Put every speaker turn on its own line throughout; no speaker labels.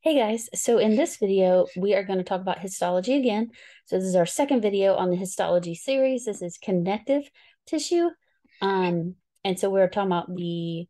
Hey guys, so in this video, we are going to talk about histology again. So this is our second video on the histology series. This is connective tissue. And so we're talking about the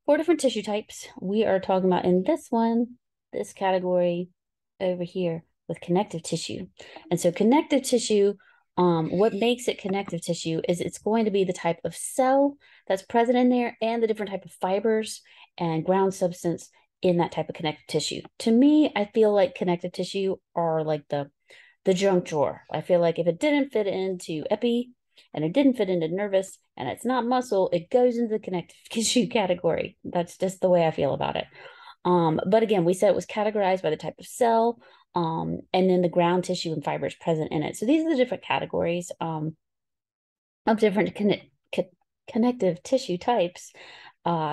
4 different tissue types. We are talking about in this one, this category over here with connective tissue. And so connective tissue, what makes it connective tissue is it's going to be the type of cell that's present in there and the different type of fibers and ground substance in that type of connective tissue. To me, I feel like connective tissue are like the junk drawer. I feel like if it didn't fit into epi and it didn't fit into nervous and it's not muscle, it goes into the connective tissue category. That's just the way I feel about it. But again, we said it was categorized by the type of cell, and then the ground tissue and fibers present in it. So these are the different categories of different connective tissue types.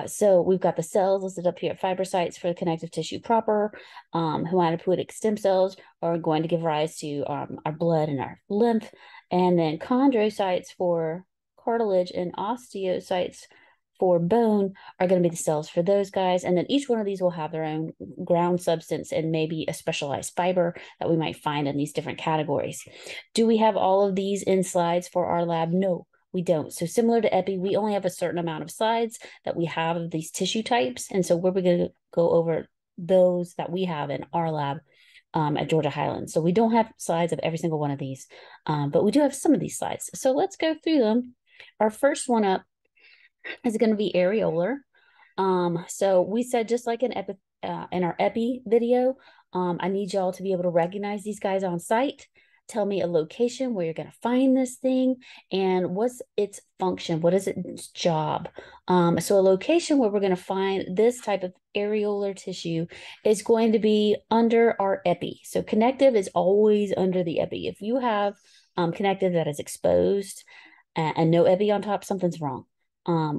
So we've got the cells listed up here. Fibrocytes for the connective tissue proper. Hematopoietic stem cells are going to give rise to our blood and our lymph. And then chondrocytes for cartilage and osteocytes for bone are going to be the cells for those guys. And then each one of these will have their own ground substance and maybe a specialized fiber that we might find in these different categories. Do we have all of these in slides for our lab? No, we don't. So similar to epi, we only have a certain amount of slides that we have of these tissue types. And so we're going to go over those that we have in our lab at Georgia Highlands. So we don't have slides of every single one of these, but we do have some of these slides. So let's go through them. Our first one up is going to be areolar. So we said, just like in our epi video, I need y'all to be able to recognize these guys on site. Tell me a location where you're going to find this thing and what's its function. What is its job? So a location where we're going to find this type of areolar tissue is going to be under our epi. So connective is always under the epi. If you have connective that is exposed and no epi on top, something's wrong.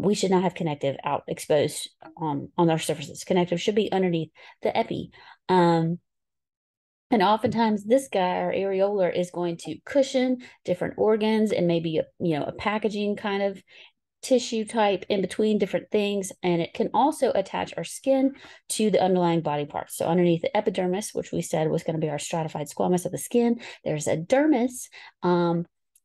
We should not have connective out exposed on our surfaces. Connective should be underneath the epi. And oftentimes this guy, our areolar, is going to cushion different organs and maybe a packaging kind of tissue type in between different things. And it can also attach our skin to the underlying body parts. So underneath the epidermis, which we said was going to be our stratified squamous of the skin, there's a dermis.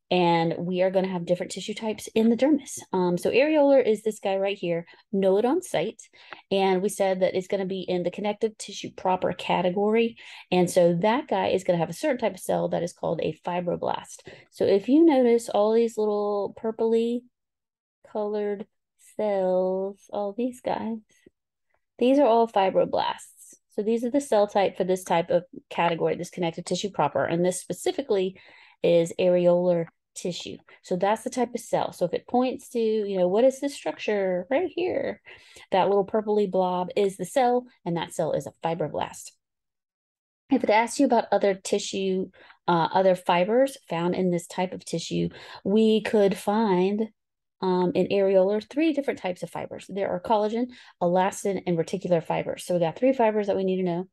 And we are going to have different tissue types in the dermis. So areolar is this guy right here. Know it on site. And we said that it's going to be in the connective tissue proper category. And so that guy is going to have a certain type of cell that is called a fibroblast. So if you notice all these little purpley colored cells, all these guys, these are all fibroblasts. So these are the cell type for this type of category, this connective tissue proper. And this specifically is areolar tissue. So that's the type of cell. So if it points to, what is this structure right here? That little purpley blob is the cell, and that cell is a fibroblast. If it asks you about other tissue, other fibers found in this type of tissue, we could find in areolar 3 different types of fibers. There are collagen, elastin, and reticular fibers. So we got 3 fibers that we need to know.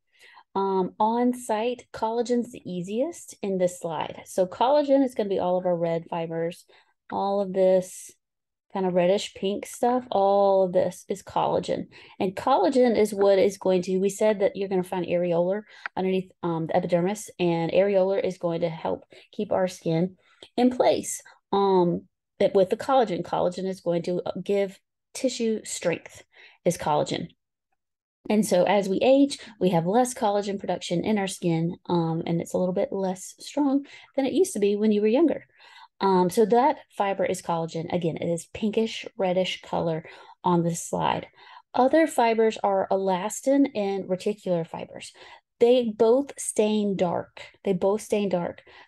On site, collagen's the easiest in this slide. So collagen is going to be all of our red fibers, all of this kind of reddish pink stuff, all of this is collagen. And collagen is what is going to, we said that you're going to find areolar underneath the epidermis, and areolar is going to help keep our skin in place. With the collagen is going to give tissue strength, is collagen. And so as we age, we have less collagen production in our skin, and it's a little bit less strong than it used to be when you were younger. So that fiber is collagen. Again, it is pinkish, reddish color on this slide. Other fibers are elastin and reticular fibers. They both stain dark.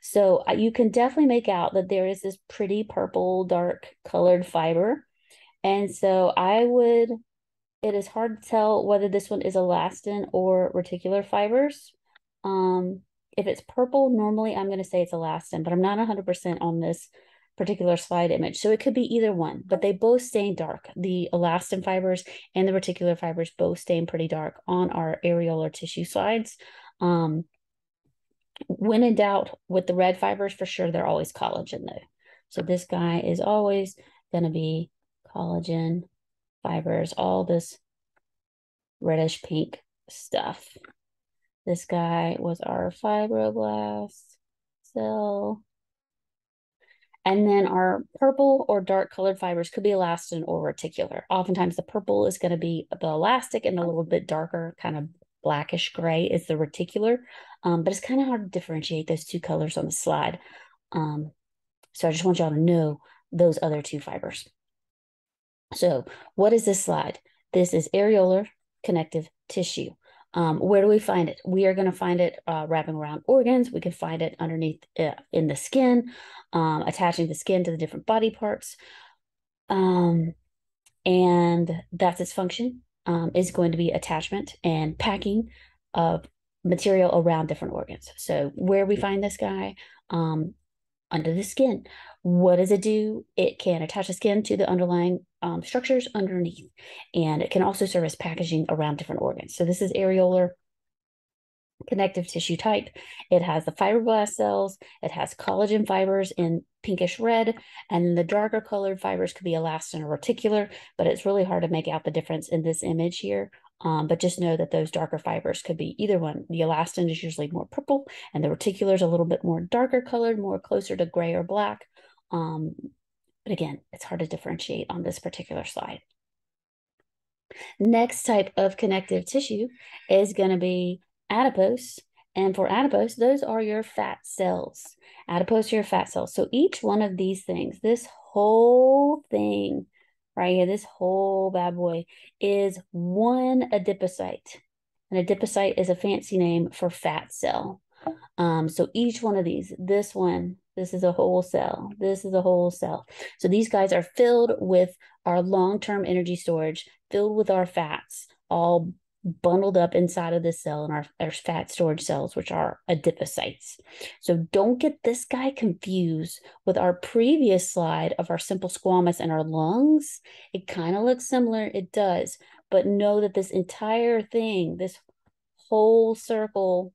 So you can definitely make out that there is this pretty purple, dark colored fiber. And so it is hard to tell whether this one is elastin or reticular fibers. If it's purple, normally I'm going to say it's elastin, but I'm not 100% on this particular slide image. So it could be either one, but they both stain dark. The elastin fibers and the reticular fibers both stain pretty dark on our areolar tissue slides. When in doubt with the red fibers, for sure, they're always collagen though. So this guy is always going to be collagen fibers, all this reddish pink stuff. This guy was our fibroblast cell. And then our purple or dark colored fibers could be elastin or reticular. Oftentimes the purple is going to be the elastic, and a little bit darker, kind of blackish gray is the reticular. But it's kind of hard to differentiate those two colors on the slide. So I just want y'all to know those other two fibers. So what is this slide? This is areolar connective tissue. Where do we find it? We are going to find it wrapping around organs. We can find it underneath in the skin, attaching the skin to the different body parts. And that's its function, is going to be attachment and packing of material around different organs. So where we find this guy, under the skin. What does it do? It can attach the skin to the underlying structures underneath, and it can also serve as packaging around different organs. So this is areolar connective tissue type. It has the fibroblast cells. It has collagen fibers in pinkish red, and the darker colored fibers could be elastin or reticular, but it's really hard to make out the difference in this image here. But just know that those darker fibers could be either one. The elastin is usually more purple, and the reticular is a little bit more darker colored, more closer to gray or black. But again, it's hard to differentiate on this particular slide. Next type of connective tissue is going to be adipose. And for adipose, those are your fat cells. Adipose are your fat cells. So each one of these things, this whole thing right here, this whole bad boy is one adipocyte. An adipocyte is a fancy name for fat cell. So each one of these, this one, this is a whole cell. This is a whole cell. So these guys are filled with our long-term energy storage, filled with our fats, all bundled up inside of this cell, and our fat storage cells, which are adipocytes. So don't get this guy confused with our previous slide of our simple squamous and our lungs. It kind of looks similar. It does. But know that this entire thing, this whole circle,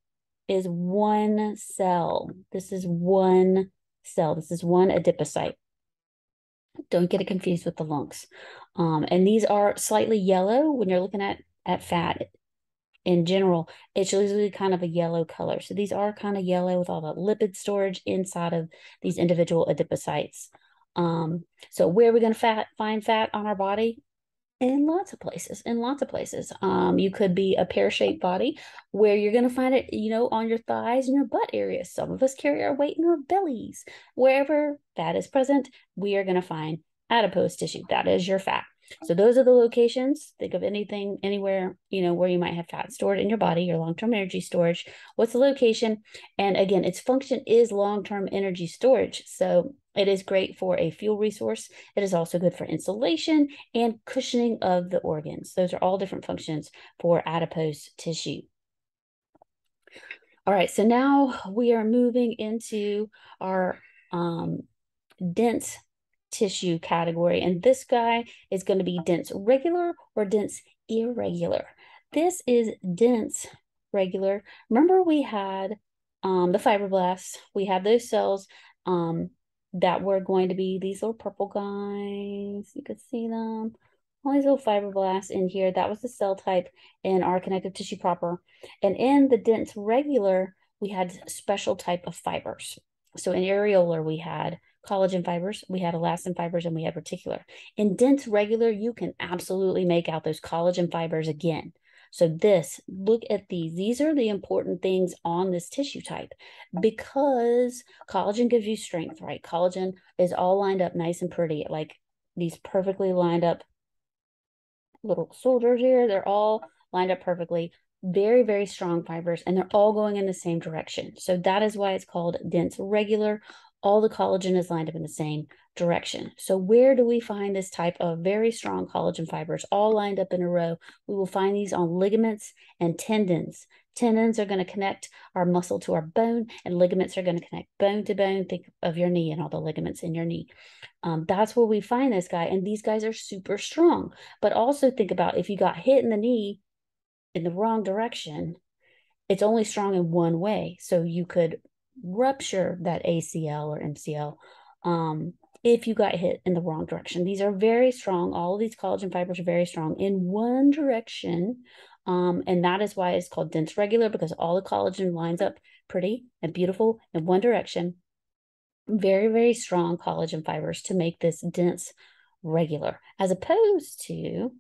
is one cell. This is one cell. This is one adipocyte. Don't get it confused with the lungs. And these are slightly yellow when you're looking at fat in general. It's usually kind of a yellow color. So these are kind of yellow with all the lipid storage inside of these individual adipocytes. So where are we going to find fat on our body? In lots of places, you could be a pear-shaped body where you're going to find it, on your thighs and your butt area. Some of us carry our weight in our bellies. Wherever fat is present, we are going to find adipose tissue. That is your fat. So those are the locations. Think of anything, anywhere, where you might have fat stored in your body, your long-term energy storage. What's the location? And again, its function is long-term energy storage. So it is great for a fuel resource. It is also good for insulation and cushioning of the organs. Those are all different functions for adipose tissue. All right, so now we are moving into our dense tissue category, and this guy is going to be dense regular or dense irregular. This is dense regular. Remember, we had the fibroblasts. We had those cells that were going to be these little purple guys. You could see them. All these little fibroblasts in here. That was the cell type in our connective tissue proper. And in the dense regular, we had special type of fibers. So in areolar, we had collagen fibers, we had elastin fibers, and we had reticular. In dense regular, you can absolutely make out those collagen fibers again. So look at these. These are the important things on this tissue type, because collagen gives you strength, right? Collagen is all lined up nice and pretty, like these perfectly lined up little soldiers here. They're all lined up perfectly. Very, very strong fibers, and they're all going in the same direction. So that is why it's called dense regular. All the collagen is lined up in the same direction. So where do we find this type of very strong collagen fibers all lined up in a row? We will find these on ligaments and tendons. Tendons are going to connect our muscle to our bone, and ligaments are going to connect bone to bone. Think of your knee and all the ligaments in your knee. That's where we find this guy, and these guys are super strong. But also think about if you got hit in the knee in the wrong direction, it's only strong in one way. So you could rupture that ACL or MCL if you got hit in the wrong direction. These are very strong. All of these collagen fibers are very strong in one direction. And that is why it's called dense regular, because all the collagen lines up pretty and beautiful in one direction. Very, very strong collagen fibers to make this dense regular, as opposed to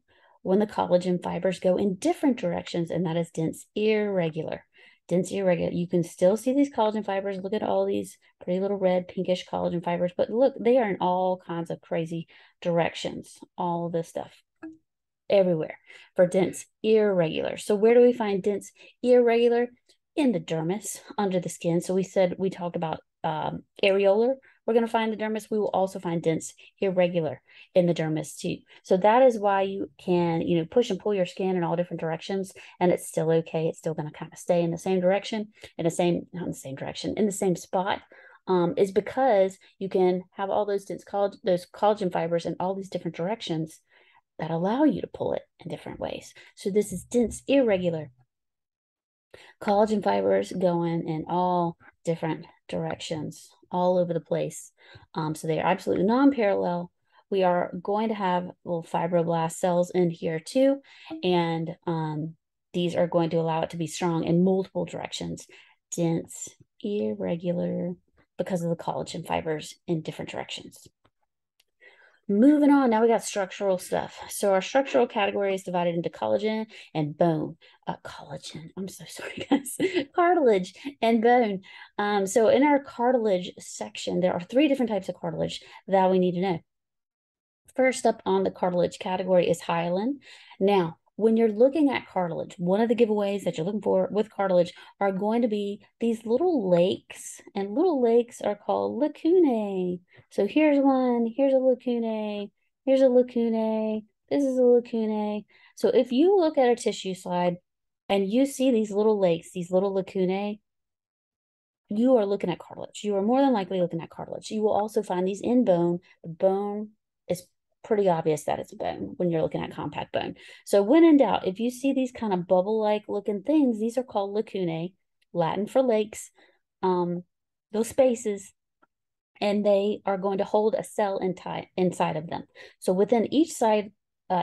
when the collagen fibers go in different directions, and that is dense irregular. Dense irregular, you can still see these collagen fibers. Look at all these pretty little red pinkish collagen fibers, but look, they are in all kinds of crazy directions. All of this stuff everywhere for dense irregular. So where do we find dense irregular? In the dermis, under the skin. So we talked about areolar. We're going to find the dermis. We will also find dense irregular in the dermis too. So that is why you can, push and pull your skin in all different directions, and it's still okay. It's still going to kind of stay in the same direction, not in the same direction, in the same spot. Is because you can have all those those collagen fibers in all these different directions that allow you to pull it in different ways. So this is dense irregular. Collagen fibers going in all different directions, all over the place. So they are absolutely non-parallel. We are going to have little fibroblast cells in here too, and these are going to allow it to be strong in multiple directions. Dense, irregular, because of the collagen fibers in different directions. Moving on, now we got structural stuff. So our structural category is divided into collagen and bone. Collagen, I'm so sorry, guys. Cartilage and bone. So in our cartilage section, there are 3 different types of cartilage that we need to know. First up on the cartilage category is hyaline. Now, when you're looking at cartilage, one of the giveaways that you're looking for with cartilage are going to be these little lakes, and little lakes are called lacunae. So here's one, here's a lacunae, here's a lacunae, this is a lacunae. So if you look at a tissue slide and you see these little lakes, these little lacunae, you are looking at cartilage. You are more than likely looking at cartilage. You will also find these in bone. The bone is pretty obvious that it's bone when you're looking at compact bone. So when in doubt, if you see these kind of bubble-like looking things, these are called lacunae, Latin for lakes, those spaces, and they are going to hold a cell inside of them. So within each side,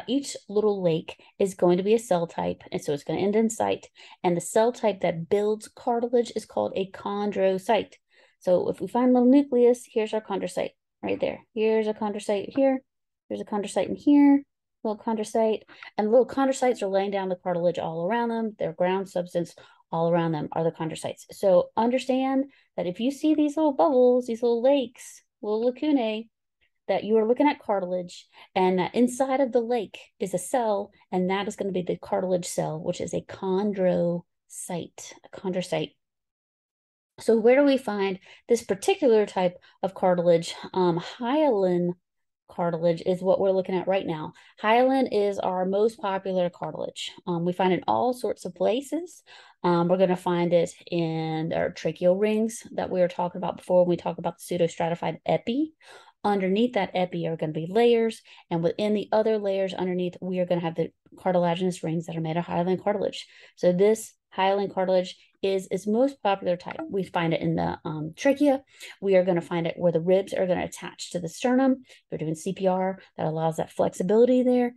each little lake is going to be a cell type, and so it's going to end in site. And the cell type that builds cartilage is called a chondrocyte. So if we find a little nucleus, here's our chondrocyte right there. Here's a chondrocyte here. There's a chondrocyte in here, little chondrocyte, and little chondrocytes are laying down the cartilage all around them. Their ground substance all around them are the chondrocytes. So understand that if you see these little bubbles, these little lakes, little lacunae, that you are looking at cartilage, and that inside of the lake is a cell, and that is going to be the cartilage cell, which is a chondrocyte, So where do we find this particular type of cartilage? Hyaline cartilage is what we're looking at right now. Hyaline is our most popular cartilage. We find it in all sorts of places. We're going to find it in our tracheal rings that we were talking about before when we talk about the pseudostratified epi. Underneath that epi are going to be layers, and within the other layers underneath, we are going to have the cartilaginous rings that are made of hyaline cartilage. So this hyaline cartilage is its most popular type. We find it in the trachea. We are going to find it where the ribs are going to attach to the sternum. If you're doing CPR, that allows that flexibility there.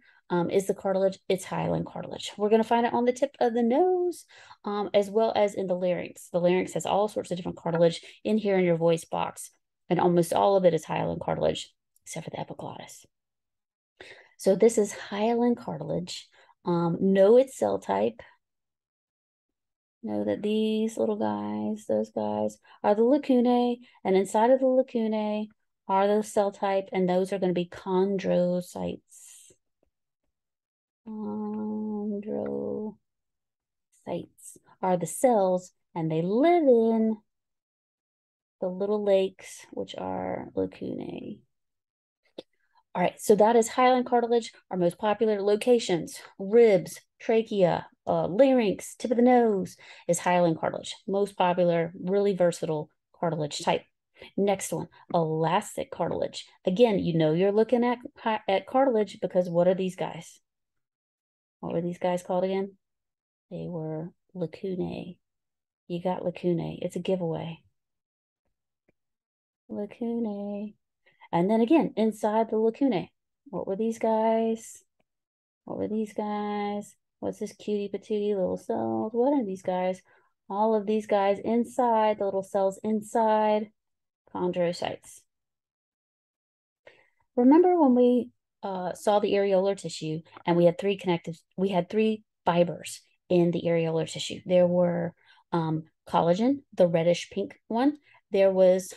Is the cartilage, it's hyaline cartilage. We're going to find it on the tip of the nose, as well as in the larynx. The larynx has all sorts of different cartilage in here in your voice box, and almost all of it is hyaline cartilage, except for the epiglottis. So this is hyaline cartilage. Know its cell type. Know that these little guys, those guys, are the lacunae, and inside of the lacunae are the cell type, and those are going to be chondrocytes. Chondrocytes are the cells, and they live in the little lakes, which are lacunae. All right, so that is hyaline cartilage, our most popular locations: ribs, trachea, larynx, tip of the nose is hyaline cartilage. Most popular, really versatile cartilage type. Next one, elastic cartilage. Again, you know you're looking at cartilage because what are these guys? What were these guys called again? They were lacunae. You got lacunae. It's a giveaway. Lacunae. And then again, inside the lacunae, what were these guys? What were these guys? What's this cutie patootie little cells? What are these guys? All of these guys inside, the little cells inside chondrocytes. Remember when we saw the areolar tissue and we had three fibers in the areolar tissue. There were collagen, the reddish pink one. There was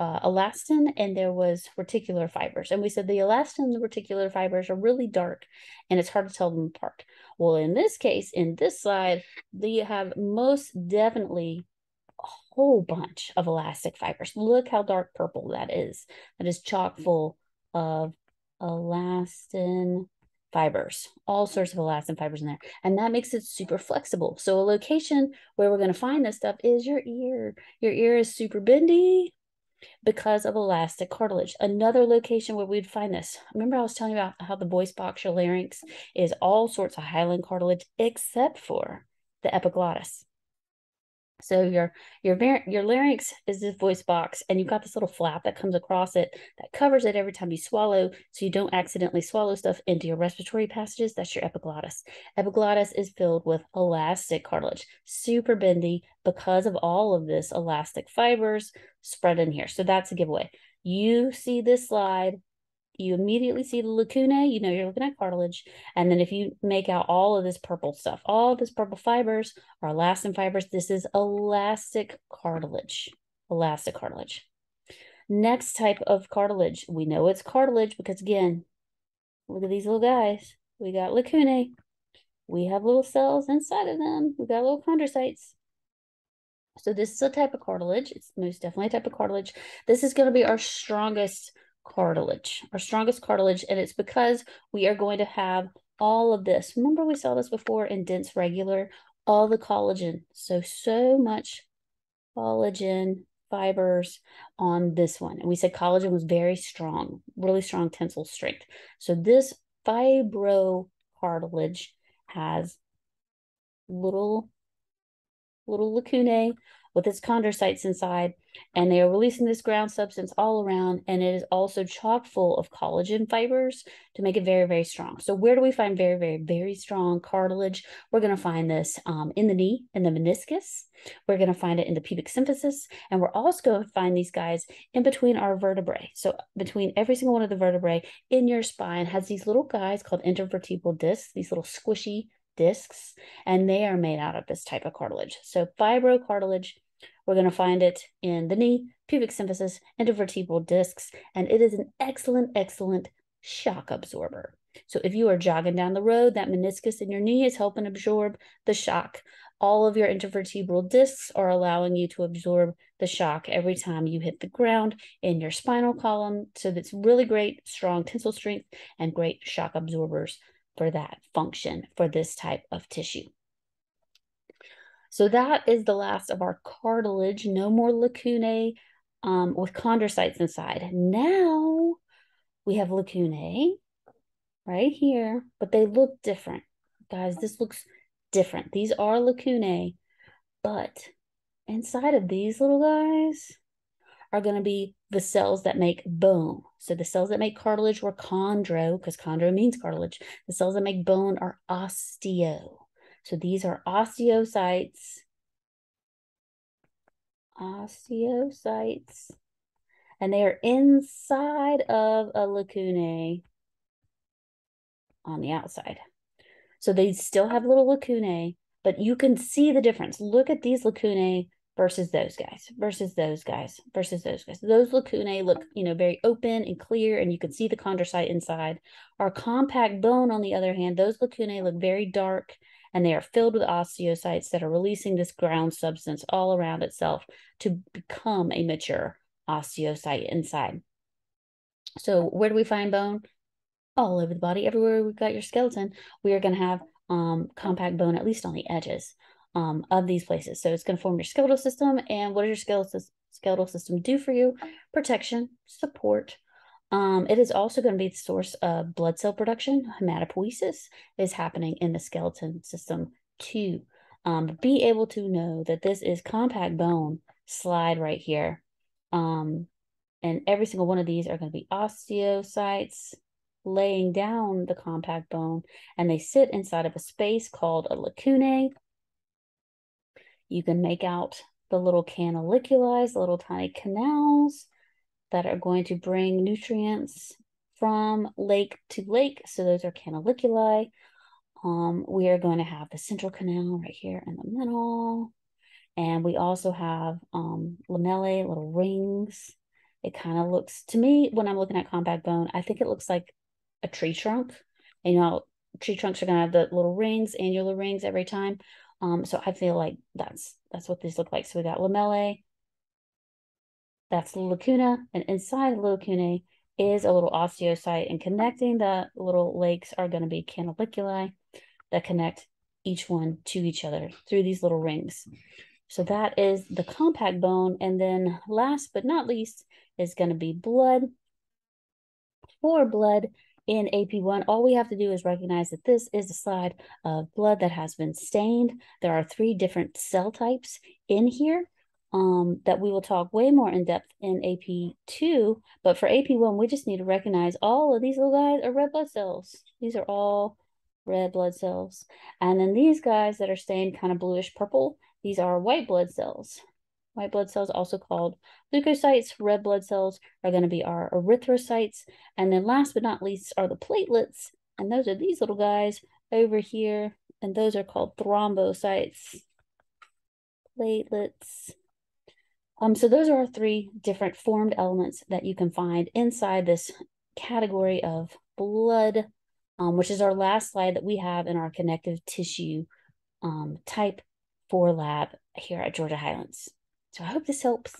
elastin, and there was reticular fibers. And we said the elastin and the reticular fibers are really dark, and it's hard to tell them apart. Well, in this case, in this slide, you have most definitely a whole bunch of elastic fibers. Look how dark purple that is. That is chock full of elastin fibers, all sorts of elastin fibers in there. And that makes it super flexible. So a location where we're going to find this stuff is your ear. Your ear is super bendy because of elastic cartilage. Another location where we'd find this. Remember I was telling you about how the voice box, your larynx, is all sorts of hyaline cartilage except for the epiglottis. So your larynx is this voice box, and you've got this little flap that comes across it that covers it every time you swallow, so you don't accidentally swallow stuff into your respiratory passages. That's your epiglottis. Epiglottis is filled with elastic cartilage, super bendy because of all of this elastic fibers spread in here. So that's a giveaway. You see this slide, you immediately see the lacunae, you know you're looking at cartilage. And then if you make out all of this purple stuff, all of this purple fibers are elastin fibers. This is elastic cartilage. Elastic cartilage. Next type of cartilage. We know it's cartilage because, again, look at these little guys. We got lacunae. We have little cells inside of them. We got little chondrocytes. So this is a type of cartilage. It's most definitely a type of cartilage. This is going to be our strongest cartilage, and it's because we are going to have all of this. Remember we saw this before in dense regular, all the collagen. So much collagen fibers on this one. And we said collagen was very strong, really strong tensile strength. So this fibrocartilage has little lacunae with its chondrocytes inside, and they are releasing this ground substance all around, and it is also chock full of collagen fibers to make it very, very strong. So where do we find very, very, very strong cartilage? We're going to find this in the knee, in the meniscus. We're going to find it in the pubic symphysis, and we're also going to find these guys in between our vertebrae. So between every single one of the vertebrae in your spine has these little guys called intervertebral discs, these little squishy discs, and they are made out of this type of cartilage. So fibrocartilage, we're going to find it in the knee, pubic symphysis, intervertebral discs, and it is an excellent shock absorber. So if you are jogging down the road, that meniscus in your knee is helping absorb the shock. All of your intervertebral discs are allowing you to absorb the shock every time you hit the ground in your spinal column. So that's really great, strong tensile strength, and great shock absorbers for that function for this type of tissue. So that is the last of our cartilage. No more lacunae with chondrocytes inside. Now we have lacunae right here, but they look different. Guys, this looks different. These are lacunae, but inside of these little guys are going to be the cells that make bone. So the cells that make cartilage were chondro, because chondro means cartilage. The cells that make bone are osteo. So these are osteocytes. Osteocytes. And they are inside of a lacunae on the outside. So they still have little lacunae, but you can see the difference. Look at these lacunae versus those guys, versus those guys, versus those guys. Those lacunae look, very open and clear, and you can see the chondrocyte inside. Our compact bone, on the other hand, those lacunae look very dark, and they are filled with osteocytes that are releasing this ground substance all around itself to become a mature osteocyte inside. So where do we find bone? All over the body. Everywhere we've got your skeleton, we are going to have compact bone, at least on the edges of these places. So it's going to form your skeletal system. And what does your skeletal system do for you? Protection, support. It is also going to be the source of blood cell production. Hematopoiesis is happening in the skeleton system too. Be able to know that this is compact bone slide right here. And every single one of these are going to be osteocytes, laying down the compact bone, and they sit inside of a space called a lacunae. You can make out the little canaliculi, the little tiny canals that are going to bring nutrients from lake to lake. So those are canaliculi. We are going to have the central canal right here in the middle. And we also have lamellae, little rings. It kind of looks, to me, when I'm looking at compact bone, I think it looks like a tree trunk. And, you know, tree trunks are going to have the little rings, annular rings every time. So I feel like that's what these look like. So we got lamellae, that's the lacuna, and inside the lacunae is a little osteocyte, and connecting the little lakes are going to be canaliculi that connect each one to each other through these little rings. So that is the compact bone. And then last but not least is going to be blood. For blood in AP1, all we have to do is recognize that this is a slide of blood that has been stained. There are 3 different cell types in here that we will talk way more in depth in AP2. But for AP1, we just need to recognize all of these little guys are red blood cells. These are all red blood cells. And then these guys that are stained kind of bluish purple, these are white blood cells. White blood cells, also called leukocytes. Red blood cells are going to be our erythrocytes. And then last but not least are the platelets. And those are these little guys over here. And those are called thrombocytes. Platelets. So those are our 3 different formed elements that you can find inside this category of blood, which is our last slide that we have in our connective tissue type 4 lab here at Georgia Highlands. So I hope this helps.